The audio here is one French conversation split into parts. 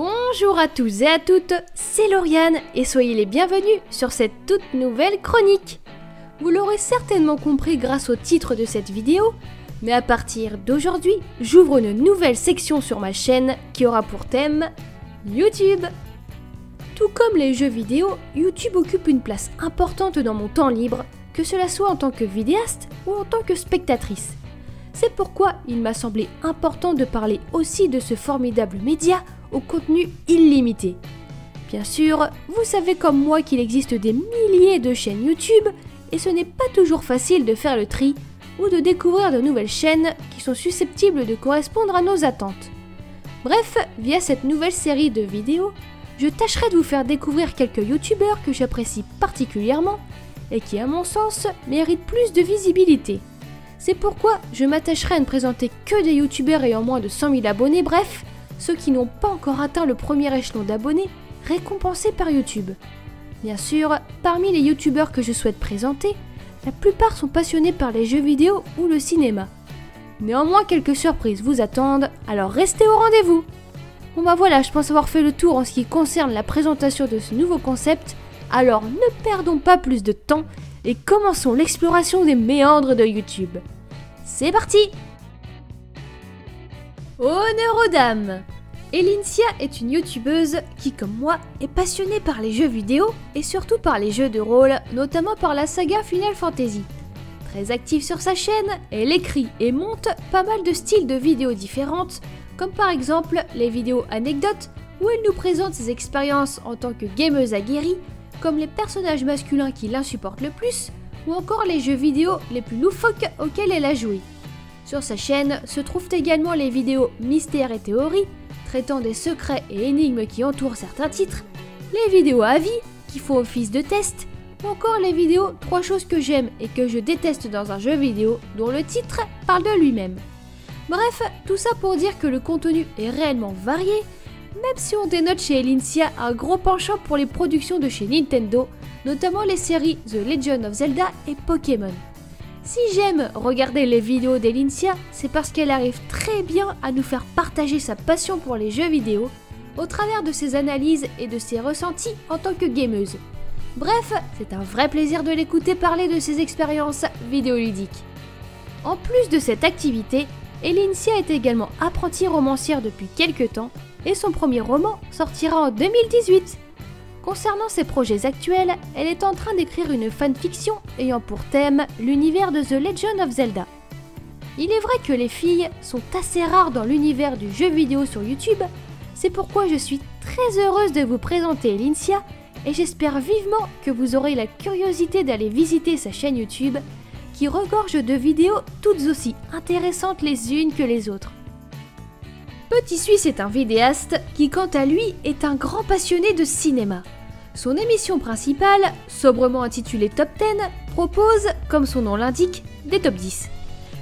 Bonjour à tous et à toutes, c'est Lauriane et soyez les bienvenus sur cette toute nouvelle chronique. Vous l'aurez certainement compris grâce au titre de cette vidéo, mais à partir d'aujourd'hui, j'ouvre une nouvelle section sur ma chaîne qui aura pour thème YouTube. Tout comme les jeux vidéo, YouTube occupe une place importante dans mon temps libre, que cela soit en tant que vidéaste ou en tant que spectatrice. C'est pourquoi il m'a semblé important de parler aussi de ce formidable média au contenu illimité. Bien sûr, vous savez comme moi qu'il existe des milliers de chaînes YouTube et ce n'est pas toujours facile de faire le tri ou de découvrir de nouvelles chaînes qui sont susceptibles de correspondre à nos attentes. Bref, via cette nouvelle série de vidéos, je tâcherai de vous faire découvrir quelques youtubeurs que j'apprécie particulièrement et qui, à mon sens, méritent plus de visibilité. C'est pourquoi je m'attacherai à ne présenter que des youtubeurs ayant moins de 100 000 abonnés, bref, ceux qui n'ont pas encore atteint le premier échelon d'abonnés récompensés par YouTube. Bien sûr, parmi les youtubeurs que je souhaite présenter, la plupart sont passionnés par les jeux vidéo ou le cinéma. Néanmoins, quelques surprises vous attendent, alors restez au rendez-vous. Bon bah voilà, je pense avoir fait le tour en ce qui concerne la présentation de ce nouveau concept, alors ne perdons pas plus de temps et commençons l'exploration des méandres de YouTube. C'est parti! Honneur aux dames! Elincia est une youtubeuse qui, comme moi, est passionnée par les jeux vidéo et surtout par les jeux de rôle, notamment par la saga Final Fantasy. Très active sur sa chaîne, elle écrit et monte pas mal de styles de vidéos différentes, comme par exemple les vidéos anecdotes où elle nous présente ses expériences en tant que gameuse aguerrie, comme les personnages masculins qui l'insupportent le plus, ou encore les jeux vidéo les plus loufoques auxquels elle a joué. Sur sa chaîne se trouvent également les vidéos mystères et théories, traitant des secrets et énigmes qui entourent certains titres, les vidéos avis qui font office de test, ou encore les vidéos 3 choses que j'aime et que je déteste dans un jeu vidéo dont le titre parle de lui-même. Bref, tout ça pour dire que le contenu est réellement varié, même si on dénote chez Elincia un gros penchant pour les productions de chez Nintendo, notamment les séries The Legend of Zelda et Pokémon. Si j'aime regarder les vidéos d'Elincia, c'est parce qu'elle arrive très bien à nous faire partager sa passion pour les jeux vidéo au travers de ses analyses et de ses ressentis en tant que gameuse. Bref, c'est un vrai plaisir de l'écouter parler de ses expériences vidéoludiques. En plus de cette activité, Elincia est également apprentie romancière depuis quelques temps et son premier roman sortira en 2018. Concernant ses projets actuels, elle est en train d'écrire une fanfiction ayant pour thème l'univers de The Legend of Zelda. Il est vrai que les filles sont assez rares dans l'univers du jeu vidéo sur YouTube, c'est pourquoi je suis très heureuse de vous présenter Elincia et j'espère vivement que vous aurez la curiosité d'aller visiter sa chaîne YouTube qui regorge de vidéos toutes aussi intéressantes les unes que les autres. Petit Suisse est un vidéaste qui, quant à lui, est un grand passionné de cinéma. Son émission principale, sobrement intitulée Top 10, propose, comme son nom l'indique, des top 10.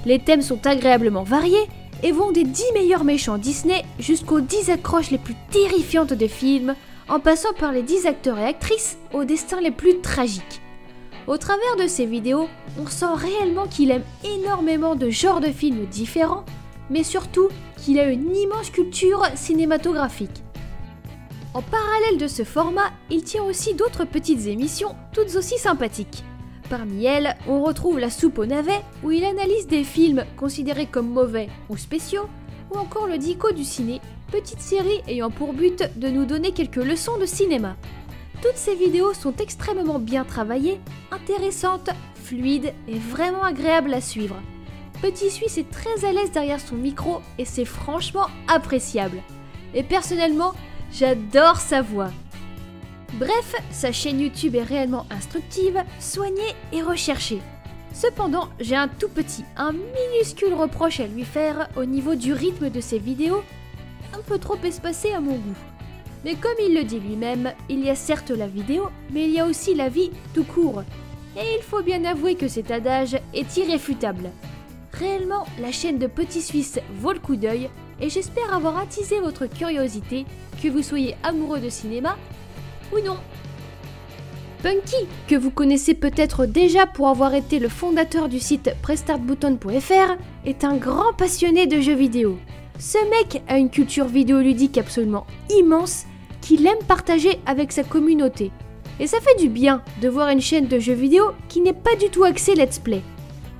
Les thèmes sont agréablement variés et vont des 10 meilleurs méchants Disney jusqu'aux 10 accroches les plus terrifiantes des films, en passant par les 10 acteurs et actrices aux destins les plus tragiques. Au travers de ces vidéos, on sent réellement qu'il aime énormément de genres de films différents, mais surtout qu'il a une immense culture cinématographique. En parallèle de ce format, il tient aussi d'autres petites émissions toutes aussi sympathiques. Parmi elles, on retrouve La soupe au navet, où il analyse des films considérés comme mauvais ou spéciaux, ou encore le Dico du ciné, petite série ayant pour but de nous donner quelques leçons de cinéma. Toutes ces vidéos sont extrêmement bien travaillées, intéressantes, fluides et vraiment agréables à suivre. Petit Suisse est très à l'aise derrière son micro et c'est franchement appréciable. Et personnellement, j'adore sa voix. Bref, sa chaîne YouTube est réellement instructive, soignée et recherchée. Cependant, j'ai un minuscule reproche à lui faire au niveau du rythme de ses vidéos, un peu trop espacé à mon goût. Mais comme il le dit lui-même, il y a certes la vidéo, mais il y a aussi la vie tout court. Et il faut bien avouer que cet adage est irréfutable. Réellement, la chaîne de Petit Suisse vaut le coup d'œil et j'espère avoir attisé votre curiosité, que vous soyez amoureux de cinéma ou non. Punky, que vous connaissez peut-être déjà pour avoir été le fondateur du site prestartbutton.fr, est un grand passionné de jeux vidéo. Ce mec a une culture vidéoludique absolument immense qu'il aime partager avec sa communauté. Et ça fait du bien de voir une chaîne de jeux vidéo qui n'est pas du tout axée let's play.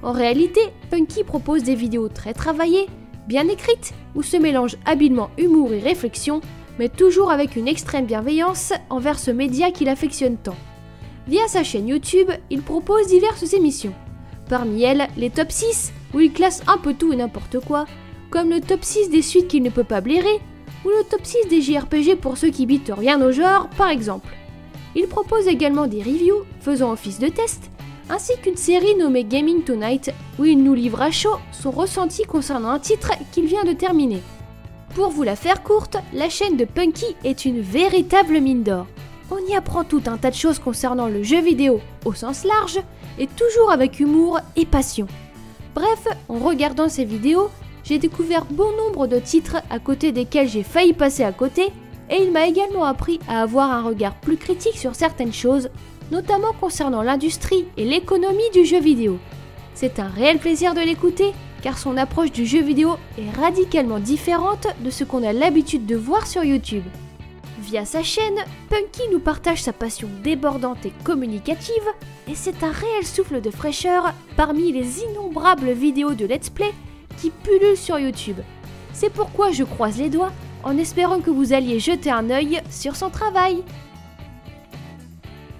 En réalité, Punky propose des vidéos très travaillées, bien écrites, où se mélangent habilement humour et réflexion, mais toujours avec une extrême bienveillance envers ce média qu'il affectionne tant. Via sa chaîne YouTube, il propose diverses émissions. Parmi elles, les top 6, où il classe un peu tout et n'importe quoi, comme le top 6 des suites qu'il ne peut pas blairer, ou le top 6 des JRPG pour ceux qui bitent rien au genre, par exemple. Il propose également des reviews faisant office de test, ainsi qu'une série nommée Gaming Tonight, où il nous livre à chaud son ressenti concernant un titre qu'il vient de terminer. Pour vous la faire courte, la chaîne de Punky est une véritable mine d'or. On y apprend tout un tas de choses concernant le jeu vidéo au sens large, et toujours avec humour et passion. Bref, en regardant ces vidéos, j'ai découvert bon nombre de titres à côté desquels j'ai failli passer à côté, et il m'a également appris à avoir un regard plus critique sur certaines choses, notamment concernant l'industrie et l'économie du jeu vidéo. C'est un réel plaisir de l'écouter, car son approche du jeu vidéo est radicalement différente de ce qu'on a l'habitude de voir sur YouTube. Via sa chaîne, Punky nous partage sa passion débordante et communicative, et c'est un réel souffle de fraîcheur parmi les innombrables vidéos de let's play qui pullulent sur YouTube. C'est pourquoi je croise les doigts en espérant que vous alliez jeter un œil sur son travail.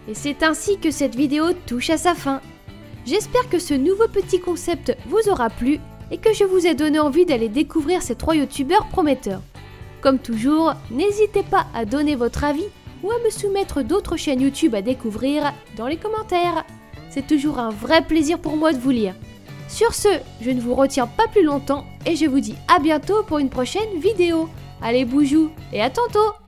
Et c'est ainsi que cette vidéo touche à sa fin. J'espère que ce nouveau petit concept vous aura plu et que je vous ai donné envie d'aller découvrir ces 3 youtubeurs prometteurs. Comme toujours, n'hésitez pas à donner votre avis ou à me soumettre d'autres chaînes YouTube à découvrir dans les commentaires. C'est toujours un vrai plaisir pour moi de vous lire. Sur ce, je ne vous retiens pas plus longtemps et je vous dis à bientôt pour une prochaine vidéo. Allez boujou et à tantôt!